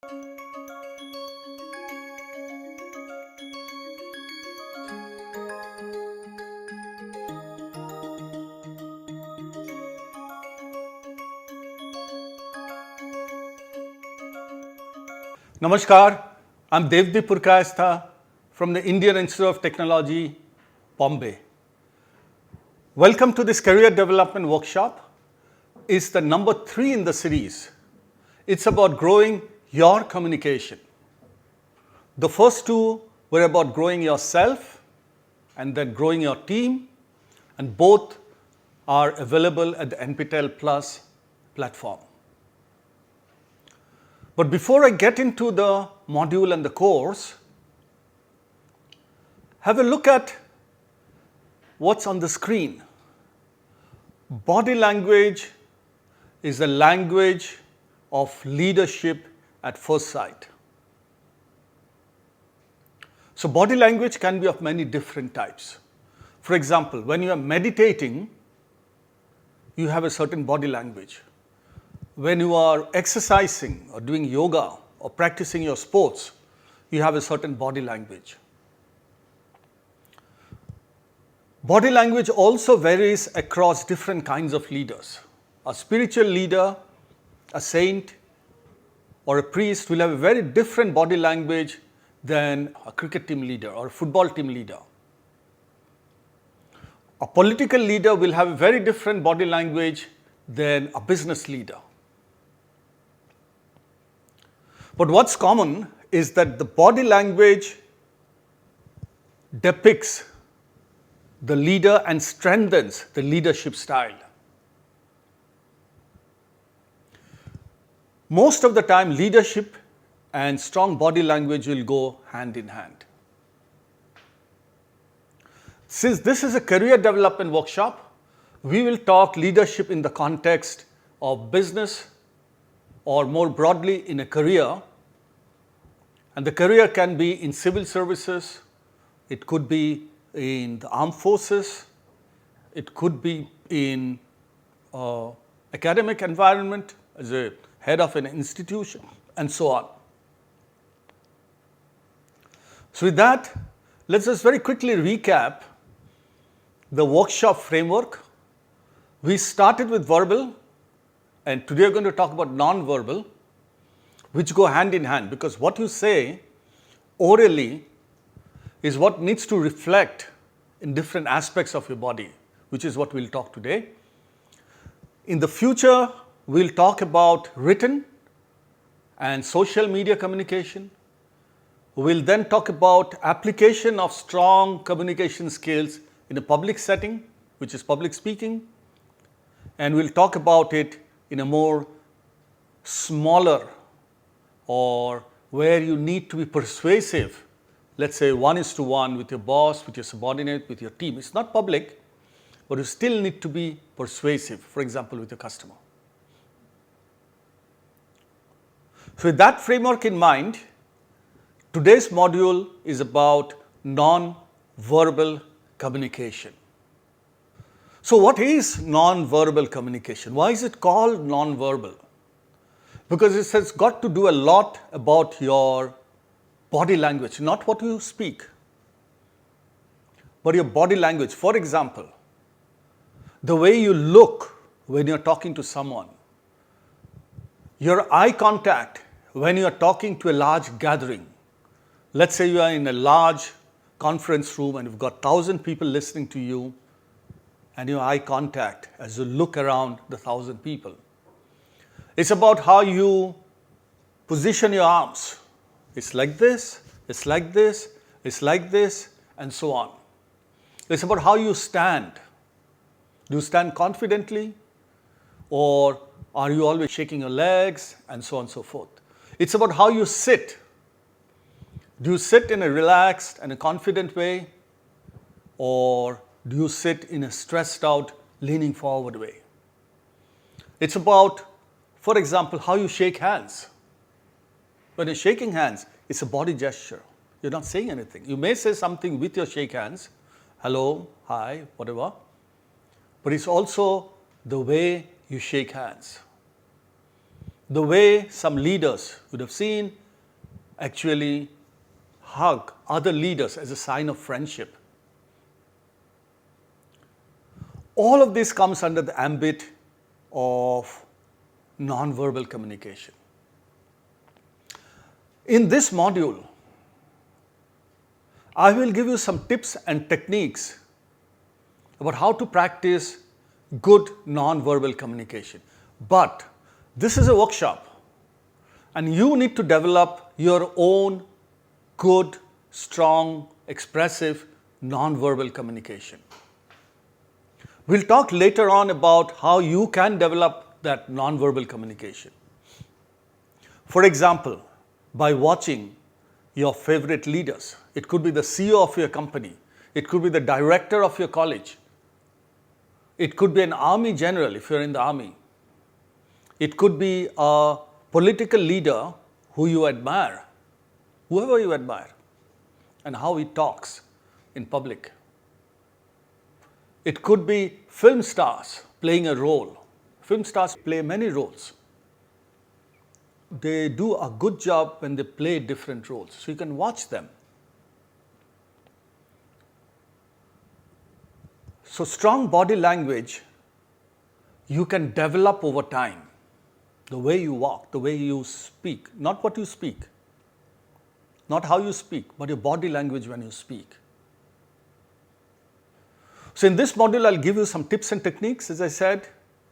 Namaskar, I'm Devdeep Purkayastha from the Indian Institute of Technology, Bombay. Welcome to this career development workshop. It's the number 3 in the series. It's about growing your communication. The first 2 were about growing yourself and then growing your team, and both are available at the NPTEL Plus platform. But before I get into the module and the course, have a look at what's on the screen. Body language is the language of leadership at first sight. So body language can be of many different types. For example, when you are meditating, you have a certain body language. When you are exercising or doing yoga or practicing your sports, you have a certain body language. Body language also varies across different kinds of leaders. A spiritual leader, a saint, or a priest will have a very different body language than a cricket team leader or a football team leader. A political leader will have a very different body language than a business leader. But what's common is that the body language depicts the leader and strengthens the leadership style. Most of the time, leadership and strong body language will go hand in hand. Since this is a career development workshop, we will talk leadership in the context of business or more broadly in a career. And the career can be in civil services, it could be in the armed forces, it could be in academic environment as a head of an institution, and so on. So with that, let's just very quickly recap the workshop framework. We started with verbal, and today we're going to talk about non-verbal, which go hand in hand, because what you say orally is what needs to reflect in different aspects of your body, which is what we'll talk today. In the future, we'll talk about written and social media communication. We'll then talk about application of strong communication skills in a public setting, which is public speaking. And we'll talk about it in a more smaller or where you need to be persuasive, let's say 1:1 with your boss, with your subordinate, with your team. It's not public, but you still need to be persuasive, for example, with your customer. So with that framework in mind, today's module is about non-verbal communication. So what is non-verbal communication? Why is it called non-verbal? Because it has got to do a lot about your body language, not what you speak, but your body language. For example, the way you look when you're talking to someone, your eye contact when you're talking to a large gathering. Let's say you are in a large conference room and you've got 1,000 people listening to you, and your eye contact as you look around the 1,000 people. It's about how you position your arms. It's like this, it's like this, it's like this, and so on. It's about how you stand. Do you stand confidently, or are you always shaking your legs, and so on and so forth. It's about how you sit. Do you sit in a relaxed and a confident way, or do you sit in a stressed out, leaning forward way? It's about, for example, how you shake hands. When you're shaking hands, it's a body gesture. You're not saying anything. You may say something with your shake hands, hello, hi, whatever, but it's also the way you shake hands. the way some leaders would have seen actually hug other leaders as a sign of friendship. All of this comes under the ambit of non-verbal communication. In this module, I will give you some tips and techniques about how to practice good non-verbal communication. But this is a workshop, and you need to develop your own good, strong, expressive non-verbal communication. We'll talk later on about how you can develop that non-verbal communication. For example, by watching your favorite leaders. It could be the CEO of your company. It could be the director of your college. It could be an army general if you're in the army. It could be a political leader who you admire, whoever you admire, and how he talks in public. It could be film stars playing a role. Film stars play many roles. They do a good job when they play different roles, so you can watch them. So strong body language you can develop over time. The way you walk, the way you speak, not what you speak, not how you speak, but your body language when you speak. So in this module, I'll give you some tips and techniques, as I said,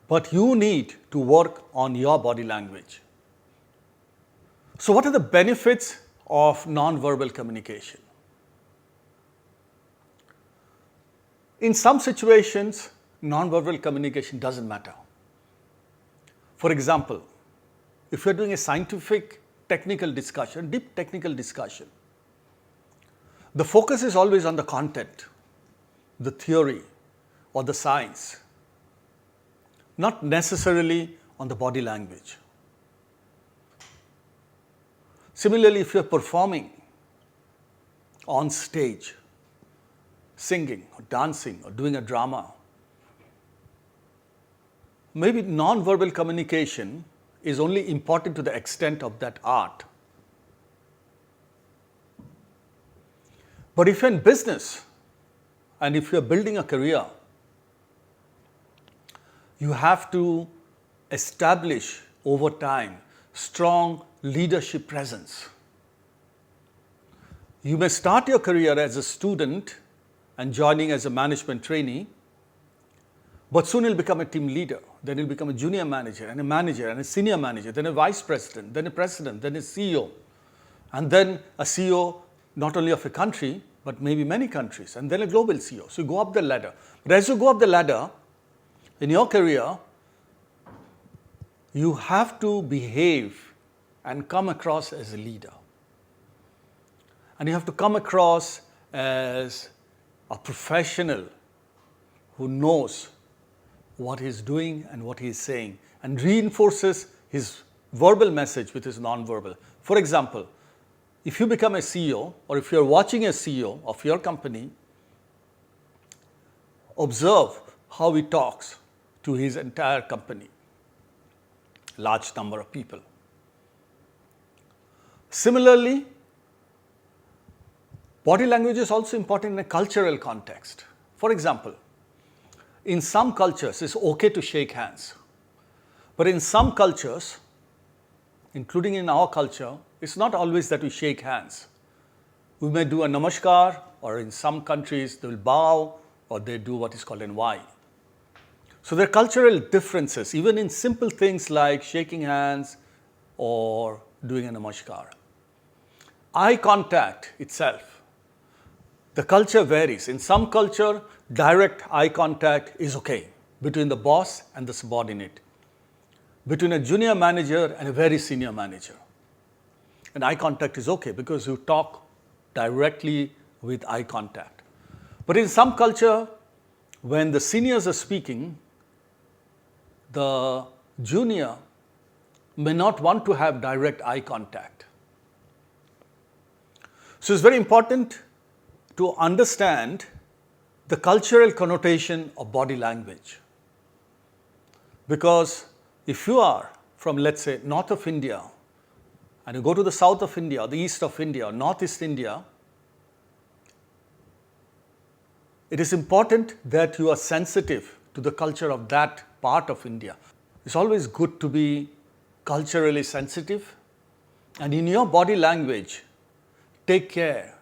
but you need to work on your body language. So what are the benefits of non-verbal communication? In some situations, non-verbal communication doesn't matter. For example, if you're doing a scientific technical discussion, deep technical discussion, the focus is always on the content, the theory or the science, not necessarily on the body language. Similarly, if you're performing on stage, singing or dancing or doing a drama, maybe non-verbal communication is only important to the extent of that art. But if you're in business and if you're building a career, you have to establish over time strong leadership presence. You may start your career as a student and joining as a management trainee, but soon you'll become a team leader. Then you'll become a junior manager and a senior manager, then a vice president, then a president, then a CEO, and then a CEO not only of a country, but maybe many countries, and then a global CEO. So you go up the ladder. But as you go up the ladder, in your career, you have to behave and come across as a leader. And you have to come across as a professional who knows what he's doing and what he's saying and reinforces his verbal message with his non-verbal. For example, if you become a CEO or if you're watching a CEO of your company, observe how he talks to his entire company, large number of people. Similarly, body language is also important in a cultural context. For example, in some cultures, it's okay to shake hands. But in some cultures, including in our culture, it's not always that we shake hands. We may do a namaskar, or in some countries, they will bow, or they do what is called an Y. So there are cultural differences, even in simple things like shaking hands or doing a namaskar. Eye contact itself, the culture varies. In some culture, direct eye contact is okay between the boss and the subordinate, between a junior manager and a very senior manager. And eye contact is okay because you talk directly with eye contact. But in some culture, when the seniors are speaking, the junior may not want to have direct eye contact. So it's very important to understand the cultural connotation of body language. Because if you are from, let's say, north of India, and you go to the south of India, the east of India, or northeast India, it is important that you are sensitive to the culture of that part of India. It's always good to be culturally sensitive, and in your body language, take care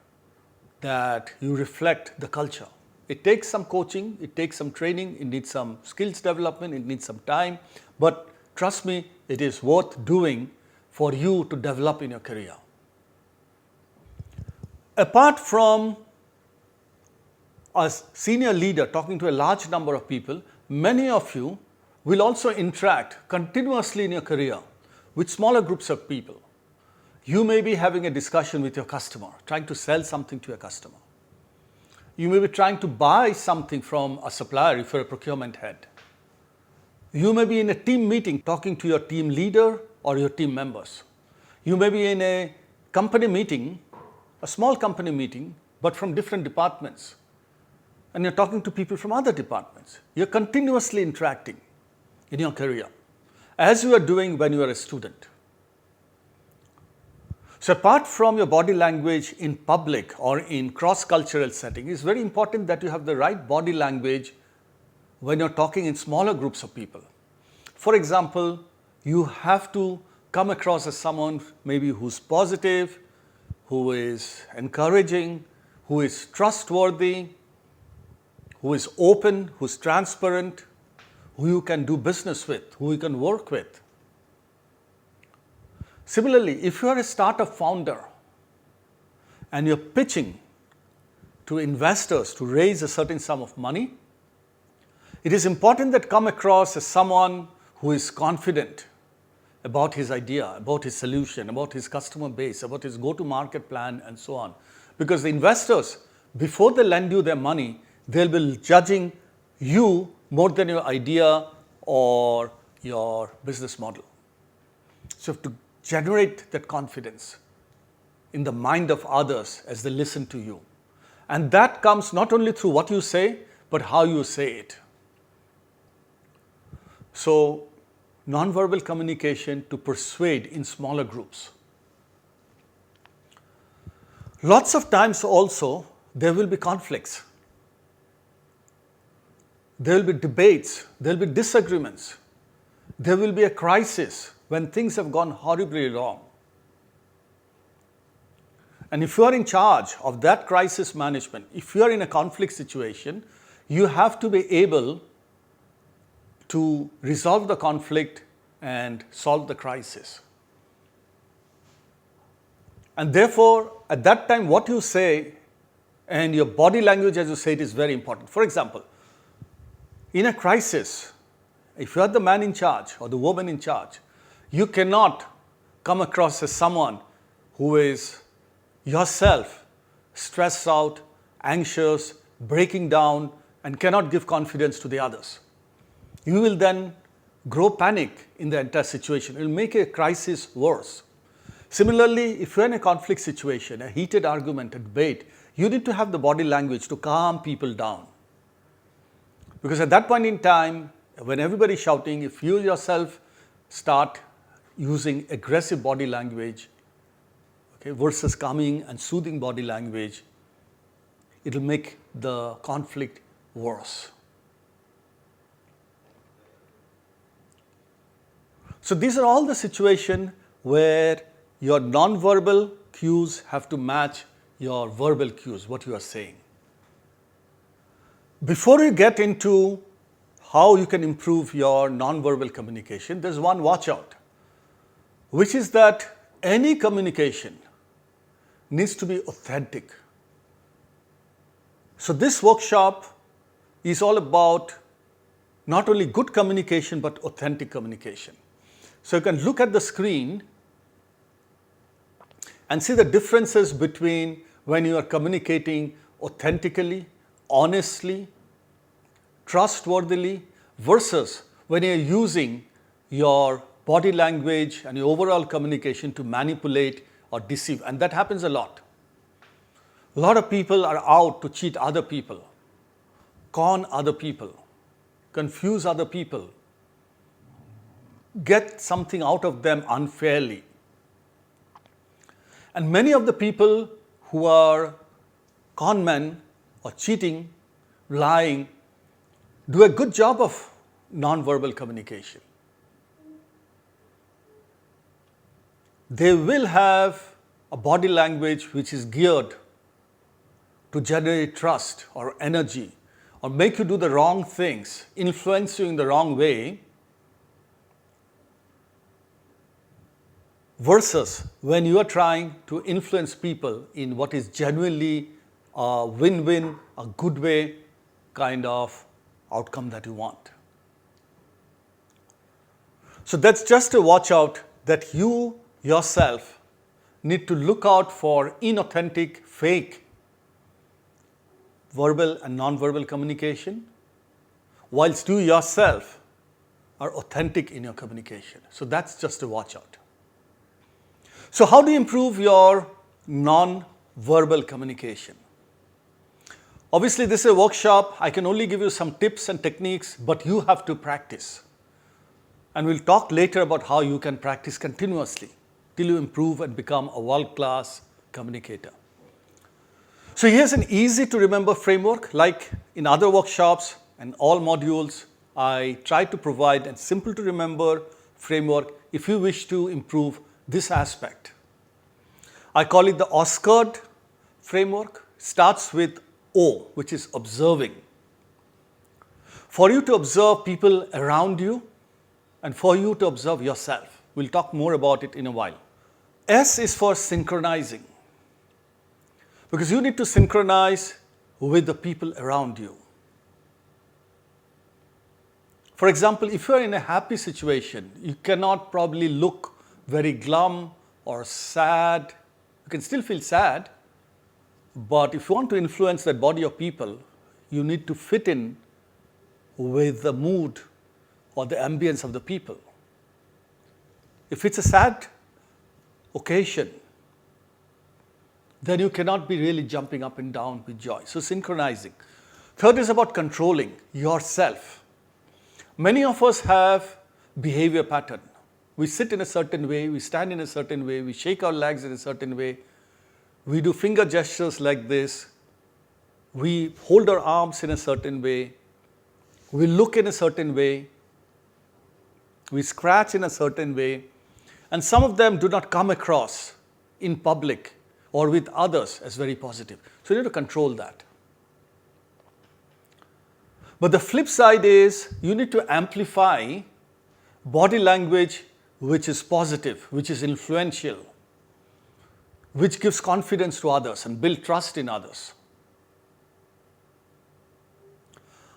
that you reflect the culture. It takes some coaching, it takes some training, it needs some skills development, it needs some time, but trust me, it is worth doing for you to develop in your career. Apart from a senior leader talking to a large number of people, many of you will also interact continuously in your career with smaller groups of people. You may be having a discussion with your customer, trying to sell something to your customer. You may be trying to buy something from a supplier if you're a procurement head. You may be in a team meeting talking to your team leader or your team members. You may be in a company meeting, a small company meeting, but from different departments. And you're talking to people from other departments. You're continuously interacting in your career, as you are doing when you are a student. So apart from your body language in public or in cross-cultural setting, it's very important that you have the right body language when you're talking in smaller groups of people. For example, you have to come across as someone maybe who's positive, who is encouraging, who is trustworthy, who is open, who's transparent, who you can do business with, who you can work with. Similarly, if you are a startup founder and you're pitching to investors to raise a certain sum of money, it is important that come across as someone who is confident about his idea, about his solution, about his customer base, about his go-to-market plan, and so on. Because the investors, before they lend you their money, they'll be judging you more than your idea or your business model. So to generate that confidence in the mind of others as they listen to you. And that comes not only through what you say, but how you say it. So, nonverbal communication to persuade in smaller groups. Lots of times also, there will be conflicts. There will be debates, there will be disagreements, there will be a crisis when things have gone horribly wrong. And if you are in charge of that crisis management, if you are in a conflict situation, you have to be able to resolve the conflict and solve the crisis. And therefore, at that time, what you say and your body language as you say it is very important. For example, in a crisis, if you are the man in charge or the woman in charge, you cannot come across as someone who is yourself stressed out, anxious, breaking down, and cannot give confidence to the others. You will then grow panic in the entire situation. It will make a crisis worse. Similarly, if you're in a conflict situation, a heated argument, a debate, you need to have the body language to calm people down. Because at that point in time, when everybody's shouting, if you yourself start using aggressive body language, okay, versus calming and soothing body language, it will make the conflict worse. So these are all the situations where your non-verbal cues have to match your verbal cues, what you are saying. Before you get into how you can improve your non-verbal communication, there's one watch out, which is that any communication needs to be authentic. So this workshop is all about not only good communication, but authentic communication. So you can look at the screen and see the differences between when you are communicating authentically, honestly, trustworthily, versus when you are using your body language and your overall communication to manipulate or deceive. And that happens a lot. A lot of people are out to cheat other people, con other people, confuse other people, get something out of them unfairly. And many of the people who are con men or cheating, lying, do a good job of non-verbal communication. They will have a body language which is geared to generate trust or energy or make you do the wrong things, influence you in the wrong way, versus when you are trying to influence people in what is genuinely a win-win, a good way kind of outcome that you want. So that's just a watch out that you yourself need to look out for inauthentic, fake verbal and non-verbal communication, whilst you yourself are authentic in your communication. So that's just a watch out. So how do you improve your non-verbal communication? Obviously, this is a workshop. I can only give you some tips and techniques, but you have to practice. And we'll talk later about how you can practice continuously till you improve and become a world-class communicator. So here's an easy to remember framework. Like in other workshops and all modules, I try to provide a simple to remember framework if you wish to improve this aspect. I call it the Osgood framework. Starts with O, which is observing. For you to observe people around you and for you to observe yourself. We'll talk more about it in a while. S is for synchronizing, because you need to synchronize with the people around you. For example, if you're in a happy situation, you cannot probably look very glum or sad. You can still feel sad, but if you want to influence that body of people, you need to fit in with the mood or the ambience of the people. If it's a sad occasion, then you cannot be really jumping up and down with joy. So synchronizing. Third is about controlling yourself. Many of us have behavior pattern. We sit in a certain way, we stand in a certain way, we shake our legs in a certain way, we do finger gestures like this, we hold our arms in a certain way, we look in a certain way, we scratch in a certain way, and some of them do not come across in public or with others as very positive. So you need to control that. But the flip side is you need to amplify body language which is positive, which is influential, which gives confidence to others and build trust in others.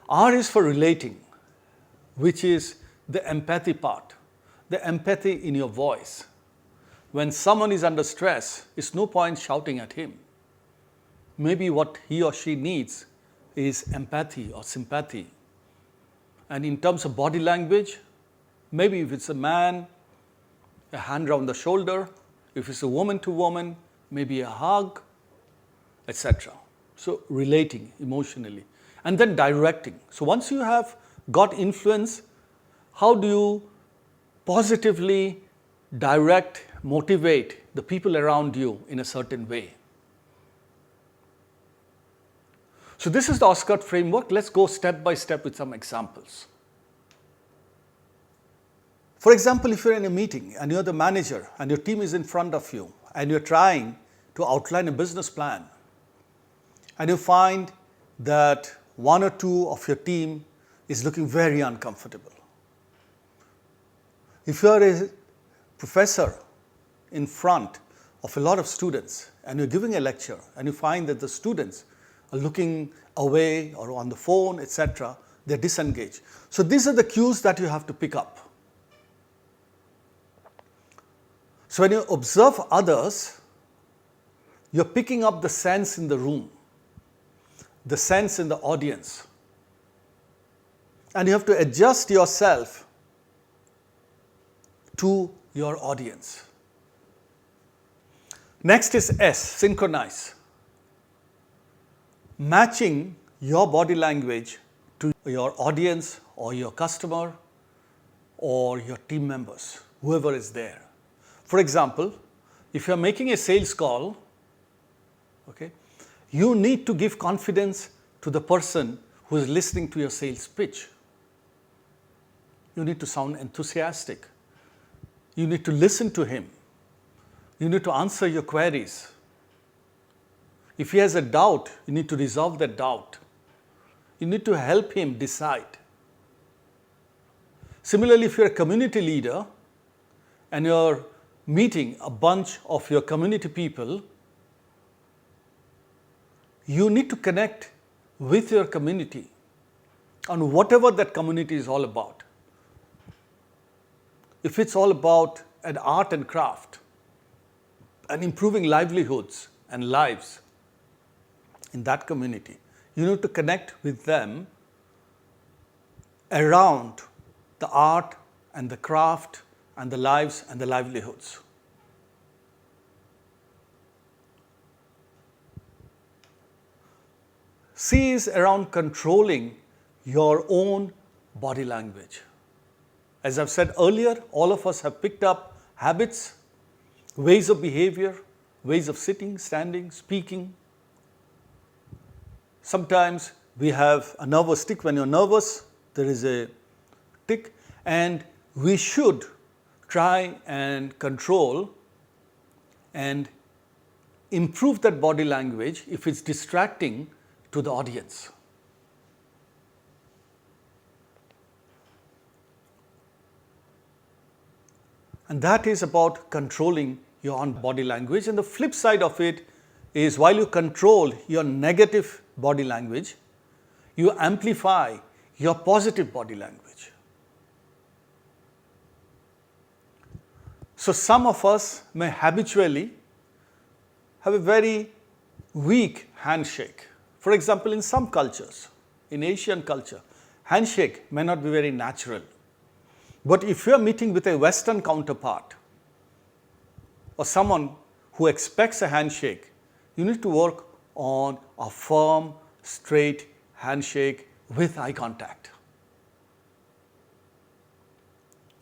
R is for relating, which is the empathy part, the empathy in your voice. When someone is under stress, it's no point shouting at him. Maybe what he or she needs is empathy or sympathy. And in terms of body language, maybe if it's a man, a hand around the shoulder. If it's a woman to woman, maybe a hug, etc. So relating emotionally. And then directing. So once you have got influence, how do you positively direct, motivate the people around you in a certain way? So this is the Osgood framework. Let's go step by step with some examples. For example, if you're in a meeting and you're the manager and your team is in front of you and you're trying to outline a business plan and you find that one or two of your team is looking very uncomfortable. If you're a professor in front of a lot of students and you're giving a lecture and you find that the students are looking away or on the phone, etc., they're disengaged. So these are the cues that you have to pick up. So when you observe others, you're picking up the sense in the room, the sense in the audience. And you have to adjust yourself to your audience. Next is S, synchronize. Matching your body language to your audience or your customer or your team members, whoever is there. For example, if you are making a sales call, okay, you need to give confidence to the person who is listening to your sales pitch. You need to sound enthusiastic. You need to listen to him. You need to answer your queries. If he has a doubt, you need to resolve that doubt. You need to help him decide. Similarly, if you're a community leader and you're meeting a bunch of your community people, you need to connect with your community on whatever that community is all about. If it's all about an art and craft and improving livelihoods and lives in that community, you need to connect with them around the art and the craft and the lives and the livelihoods. C is around controlling your own body language. As I've said earlier, all of us have picked up habits, ways of behavior, ways of sitting, standing, speaking. Sometimes we have a nervous tick. When you're nervous, there is a tick, and we should try and control and improve that body language if it's distracting to the audience. And that is about controlling your own body language. And the flip side of it is, while you control your negative body language, you amplify your positive body language. So some of us may habitually have a very weak handshake. For example, in some cultures, in Asian culture, handshake may not be very natural. But if you are meeting with a Western counterpart or someone who expects a handshake, you need to work on a firm, straight handshake with eye contact.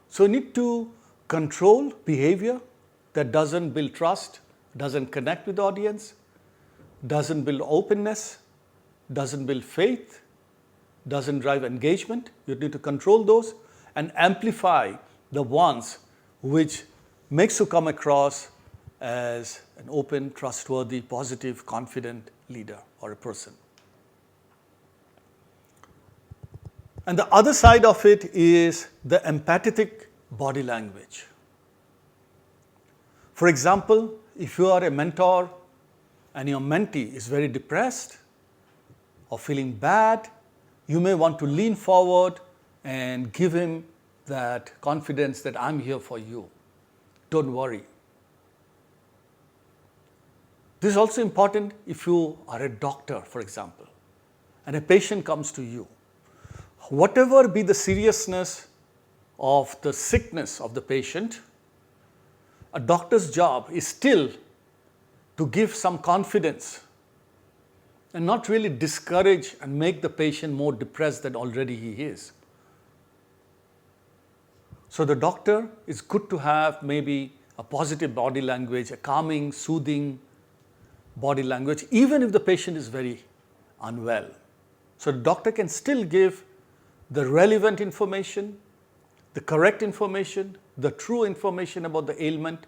So you need to control behavior that doesn't build trust, doesn't connect with the audience, doesn't build openness, doesn't build faith, doesn't drive engagement. You need to control those and amplify the ones which makes you come across as an open, trustworthy, positive, confident leader or a person. And the other side of it is the empathetic body language. For example, if you are a mentor and your mentee is very depressed or feeling bad, you may want to lean forward and give him that confidence that I'm here for you. Don't worry. This is also important if you are a doctor, for example, and a patient comes to you. Whatever be the seriousness of the sickness of the patient, a doctor's job is still to give some confidence and not really discourage and make the patient more depressed than already he is. So the doctor is good to have maybe a positive body language, a calming, soothing body language, even if the patient is very unwell. So the doctor can still give the relevant information, the correct information, the true information about the ailment,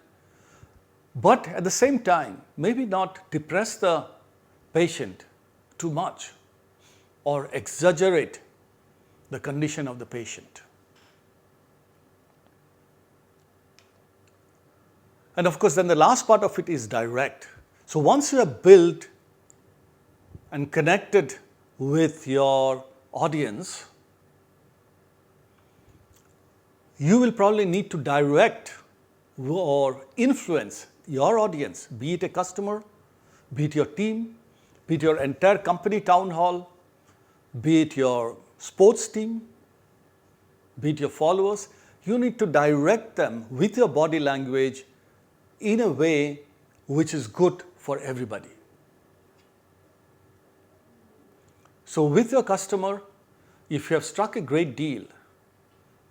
but at the same time, maybe not depress the patient too much or exaggerate the condition of the patient. And of course, then the last part of it is direct. So once you have built and connected with your audience, you will probably need to direct or influence your audience, be it a customer, be it your team, be it your entire company town hall, be it your sports team, be it your followers. You need to direct them with your body language in a way which is good for everybody. So with your customer, if you have struck a great deal,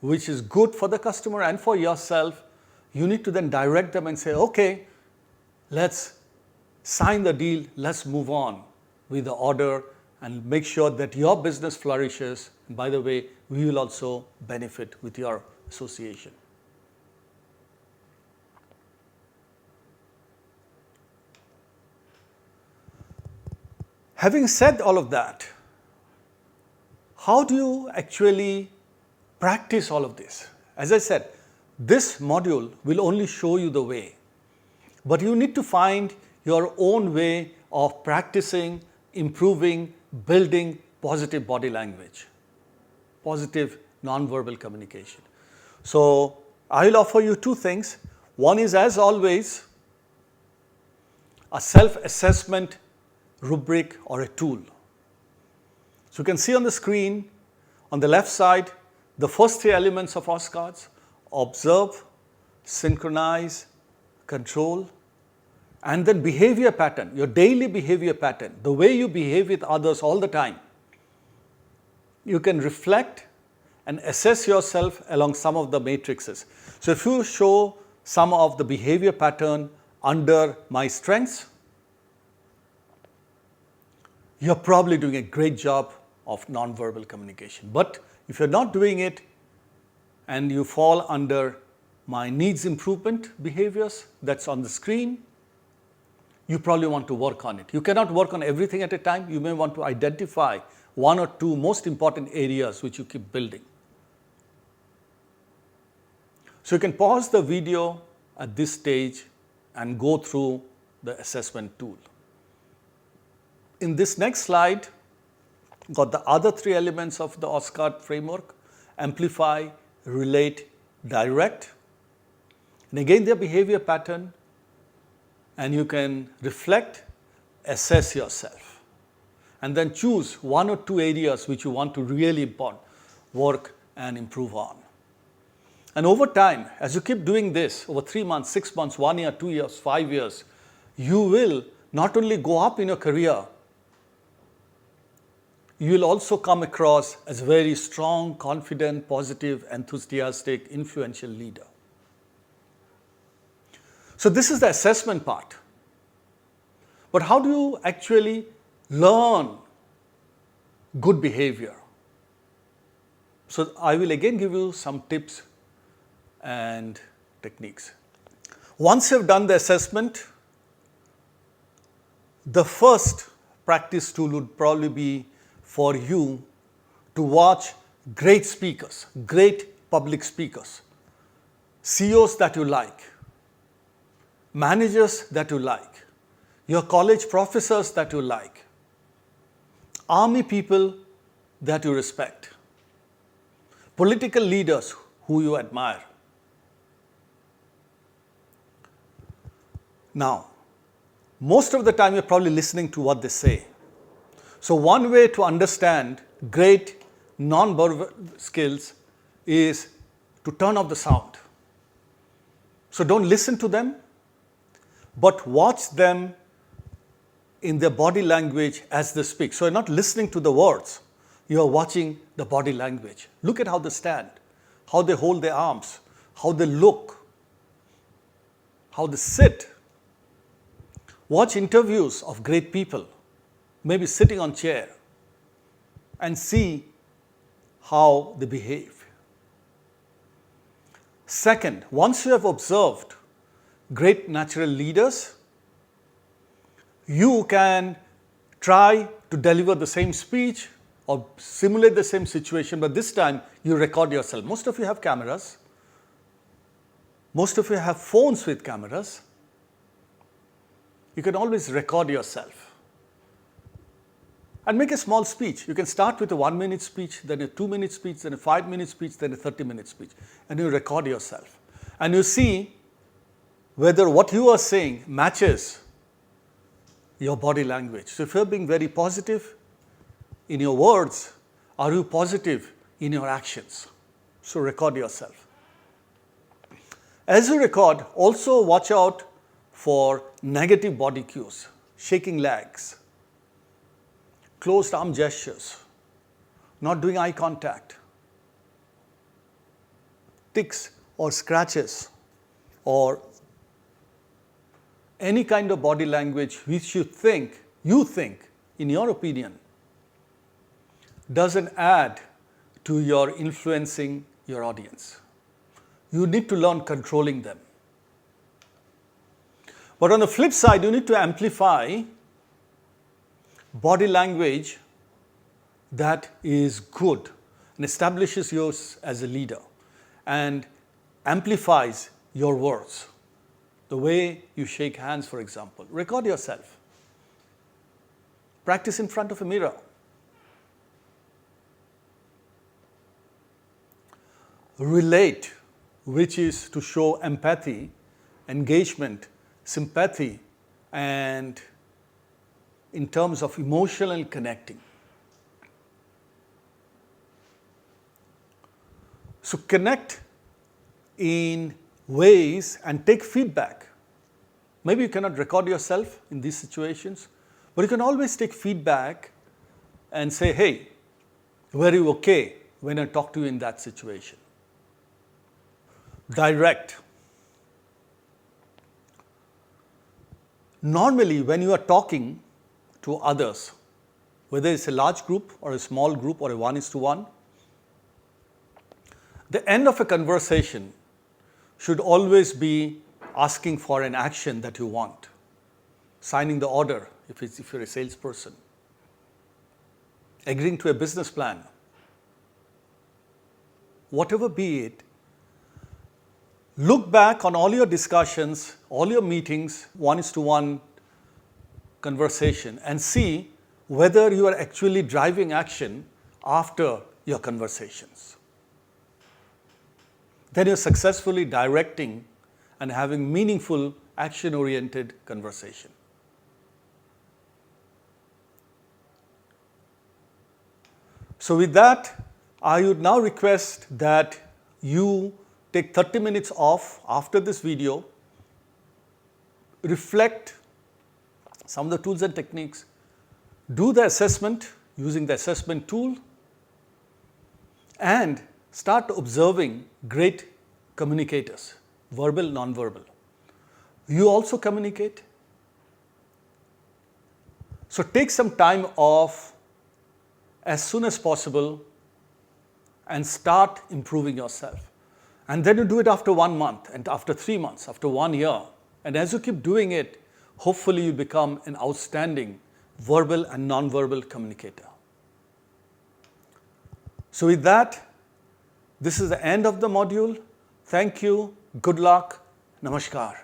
which is good for the customer and for yourself, you need to then direct them and say, okay, let's sign the deal, let's move on with the order and make sure that your business flourishes. And by the way, we will also benefit with your association. Having said all of that, how do you actually practice all of this? As I said, this module will only show you the way, but you need to find your own way of practicing, improving, building positive body language, positive non-verbal communication. So I will offer you two things. One is, as always, a self-assessment rubric or a tool. So you can see on the screen, on the left side, the first three elements of OSCARDS: observe, synchronize, control, and then behavior pattern, your daily behavior pattern, the way you behave with others all the time. You can reflect and assess yourself along some of the matrices. So if you show some of the behavior pattern under my strengths, you're probably doing a great job of nonverbal communication. But if you're not doing it and you fall under my needs improvement behaviors that's on the screen, you probably want to work on it. You cannot work on everything at a time. You may want to identify one or two most important areas which you keep building. So you can pause the video at this stage and go through the assessment tool. In this next slide, got the other three elements of the OSCARD framework: amplify, relate, direct. And again, their behavior pattern, and you can reflect, assess yourself, and then choose one or two areas which you want to really work and improve on. And over time, as you keep doing this over 3 months, 6 months, 1 year, 2 years, 5 years, you will not only go up in your career, you will also come across as a very strong, confident, positive, enthusiastic, influential leader. So this is the assessment part. But how do you actually learn good behavior? So I will again give you some tips and techniques. Once you've done the assessment, the first practice tool would probably be for you to watch great speakers, great public speakers, CEOs that you like, managers that you like, your college professors that you like, army people that you respect, political leaders who you admire. Now, most of the time you're probably listening to what they say. So one way to understand great non-verbal skills is to turn off the sound. So don't listen to them, but watch them in their body language as they speak. So you're not listening to the words, you're watching the body language. Look at how they stand, how they hold their arms, how they look, how they sit. Watch interviews of great people, maybe sitting on chair, and see how they behave. Second, once you have observed great natural leaders, you can try to deliver the same speech or simulate the same situation, but this time you record yourself. Most of you have cameras. Most of you have phones with cameras. You can always record yourself and make a small speech. You can start with a 1-minute speech, then a 2-minute speech, then a 5-minute speech, then a 30-minute speech, and you record yourself. And you see whether what you are saying matches your body language. So if you're being very positive in your words, are you positive in your actions? So record yourself. As you record, also watch out for negative body cues, shaking legs, closed arm gestures, not doing eye contact. ticks or scratches or any kind of body language which you think, in your opinion, doesn't add to your influencing your audience. You need to learn controlling them. But on the flip side, you need to amplify body language that is good and establishes you as a leader and amplifies your words. The way you shake hands, for example. Record yourself. Practice in front of a mirror. Relate, which is to show empathy, engagement, sympathy, and in terms of emotional connecting. So connect in ways and take feedback. Maybe you cannot record yourself in these situations, but you can always take feedback and say, hey, were you okay when I talked to you in that situation? Direct. Normally, when you are talking to others, whether it's a large group or a small group or a 1:1, the end of a conversation should always be asking for an action that you want, signing the order if you're a salesperson, agreeing to a business plan, whatever be it. Look back on all your discussions, all your meetings, 1:1 conversation, and see whether you are actually driving action after your conversations. Then you're successfully directing and having meaningful, action-oriented conversation. So with that, I would now request that you take 30 minutes off after this video, reflect some of the tools and techniques, do the assessment using the assessment tool, and start observing great communicators, verbal, non-verbal. You also communicate. So take some time off as soon as possible and start improving yourself. And then you do it after 1 month, and after 3 months, after 1 year. And as you keep doing it, hopefully you become an outstanding verbal and non-verbal communicator. So with that, this is the end of the module. Thank you. Good luck. Namaskar.